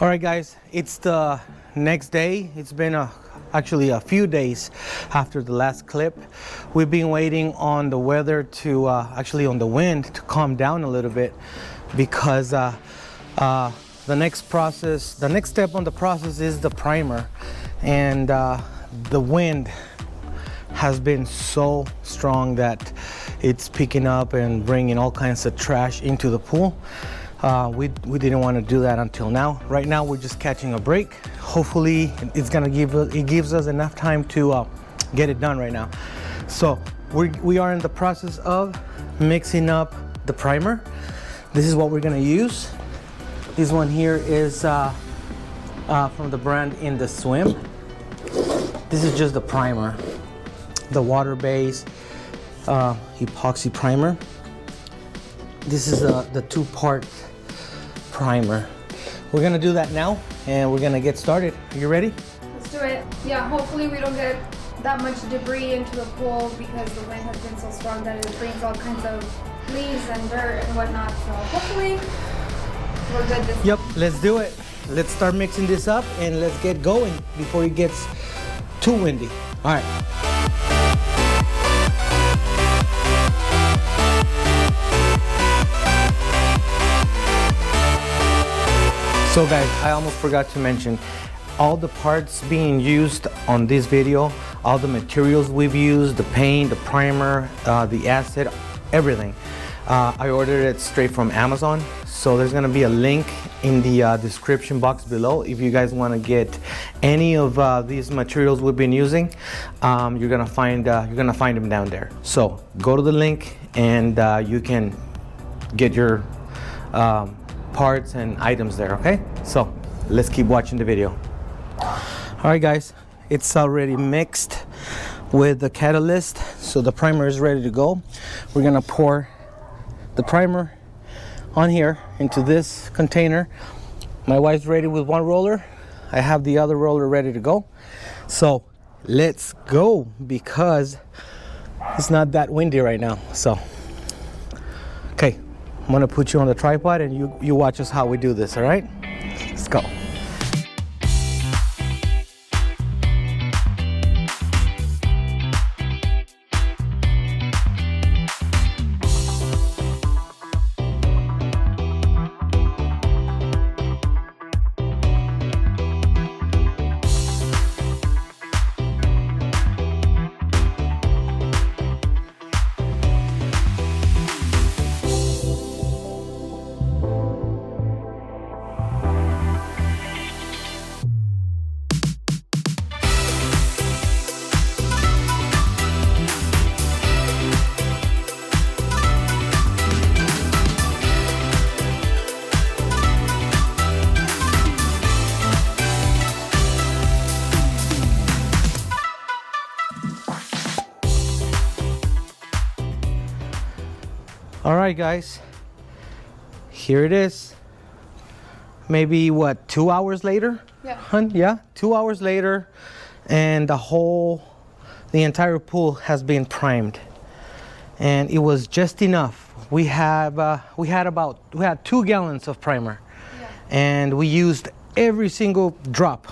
All right, guys, it's the next day. It's been actually a few days after the last clip. We've been waiting on the weather to, actually on the wind to calm down a little bit, because the next step on the process is the primer. And the wind has been so strong that it's picking up and bringing all kinds of trash into the pool. We didn't want to do that until now. Right now we're just catching a break. Hopefully it gives us enough time to get it done right now. So we are in the process of mixing up the primer. This is what we're going to use. This one here is from the brand In the Swim. This is just the primer, the water-based epoxy primer. This is the two-part primer. We're gonna do that now, and we're gonna get started. Are you ready? Let's do it. Yeah, hopefully we don't get that much debris into the pool, because the wind has been so strong that it brings all kinds of leaves and dirt and whatnot. So hopefully we're good this time. Yep, let's do it. Let's start mixing this up and let's get going before it gets too windy. All right. So guys, I almost forgot to mention, all the parts being used on this video, all the materials we've used, the paint, the primer, the acid, everything. I ordered it straight from Amazon. So there's gonna be a link in the description box below. If you guys wanna get any of these materials we've been using, you're gonna find them down there. So go to the link and you can get your parts and items there, okay? So let's keep watching the video. All right, guys, it's already mixed with the catalyst, so the primer is ready to go. We're gonna pour the primer on here into this container. My wife's ready with one roller. I have the other roller ready to go. So let's go, because it's not that windy right now. So, okay. I'm gonna put you on the tripod and you watch us how we do this, all right? Let's go. All right, guys, here it is. Maybe what, 2 hours later? Yeah. Yeah, 2 hours later, and the entire pool has been primed, and it was just enough. We had 2 gallons of primer, yeah, and we used every single drop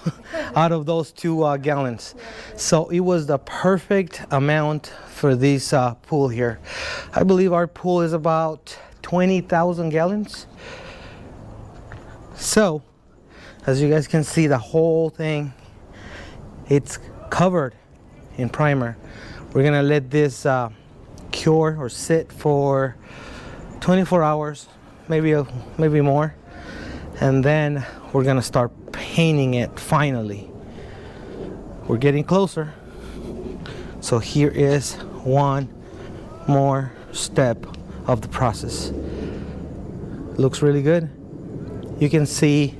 out of those 2 gallons. So it was the perfect amount for this pool here. I believe our pool is about 20,000 gallons. So as you guys can see, the whole thing, it's covered in primer. We're gonna let this cure or sit for 24 hours, maybe more, and then we're gonna start painting it finally. We're getting closer. So here is one more step of the process. Looks really good. You can see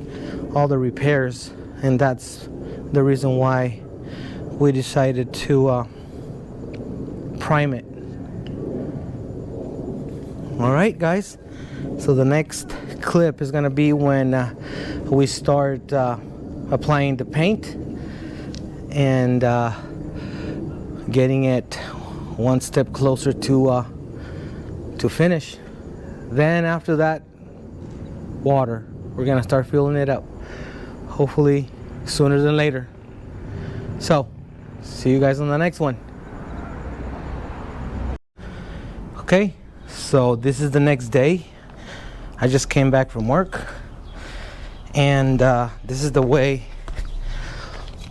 all the repairs, and that's the reason why we decided to prime it. All right, guys. So the next clip is gonna be when we start applying the paint and getting it one step closer to finish. Then after that, water. We're gonna start filling it up. hopefully sooner than later. So, see you guys on the next one. Okay, so this is the next day. I just came back from work, and this is the way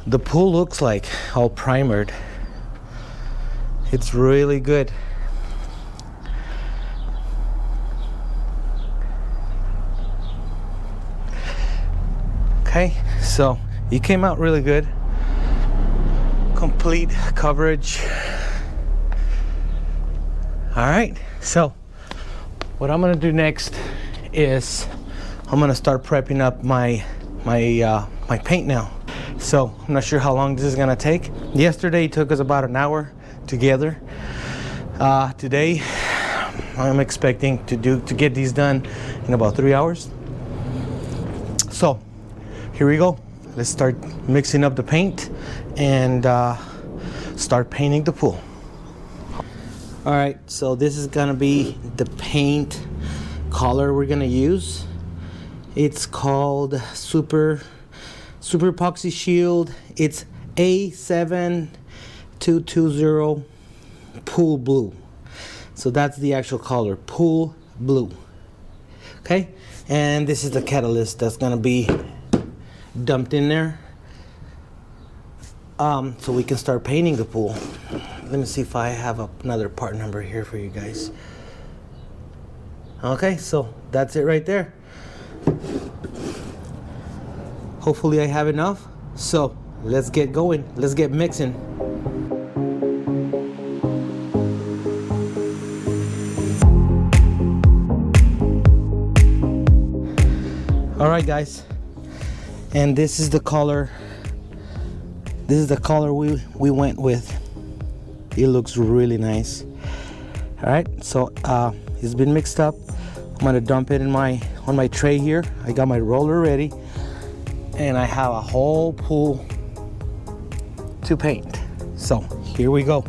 the pool looks like, all primered. It's really good. Okay, so it came out really good. Complete coverage. All right, so what I'm gonna do next is I'm gonna start prepping up my paint now. So I'm not sure how long this is gonna take. Yesterday it took us about an hour together. Today I'm expecting to get these done in about 3 hours. So here we go. Let's start mixing up the paint and start painting the pool. All right, so this is gonna be the paint color we're gonna use. It's called Super Epoxy Shield. It's A7220 Pool Blue. So that's the actual color, Pool Blue. Okay, and this is the catalyst that's gonna be dumped in there, so we can start painting the pool. Let me see if I have another part number here for you guys. Okay, so that's it right there. Hopefully I have enough. So let's get going. Let's get mixing. All right, guys. And this is the color. This is the color we went with. It looks really nice. All right, so it's been mixed up. I'm gonna dump it on my tray here. I got my roller ready, and I have a whole pool to paint. So here we go.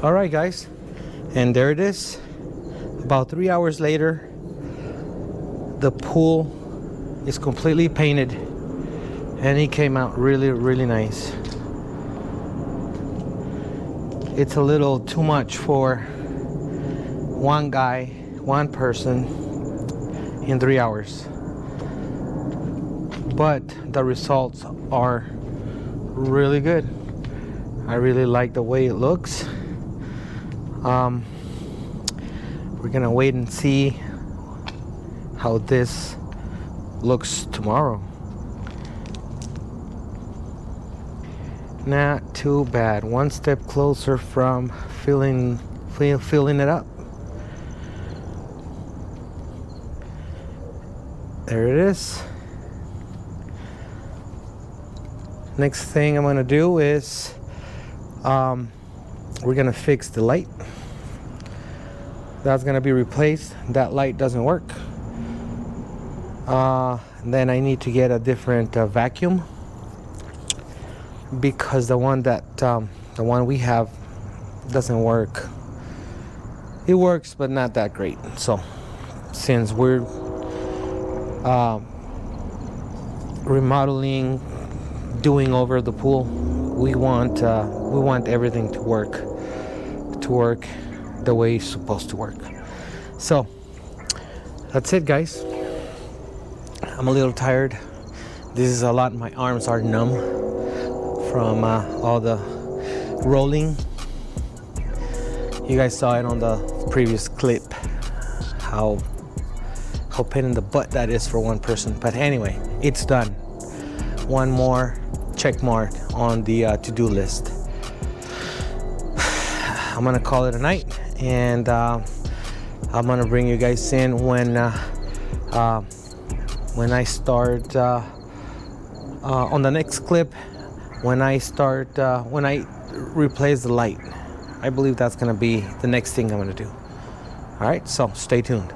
All right, guys, and there it is. About 3 hours later, the pool is completely painted, and it came out really, really nice. It's a little too much for one guy, one person in 3 hours, but the results are really good. I really like the way it looks. We're gonna wait and see how this looks tomorrow. Not too bad. One step closer from filling it up. There it is. Next thing I'm gonna do is we're gonna fix the light. That's gonna be replaced. That light doesn't work. Then I need to get a different vacuum, because the one we have doesn't work. It works, but not that great. So since we're remodeling, doing over the pool, we want everything to work the way it's supposed to work. So that's it, guys. I'm a little tired. This is a lot. My arms are numb from all the rolling. You guys saw it on the previous clip, how pain in the butt that is for one person. But anyway, it's done. One more check mark on the to-do list. I'm gonna call it a night, and I'm gonna bring you guys in when I start on the next clip, when I replace the light. I believe that's gonna be the next thing I'm gonna do. All right, so stay tuned.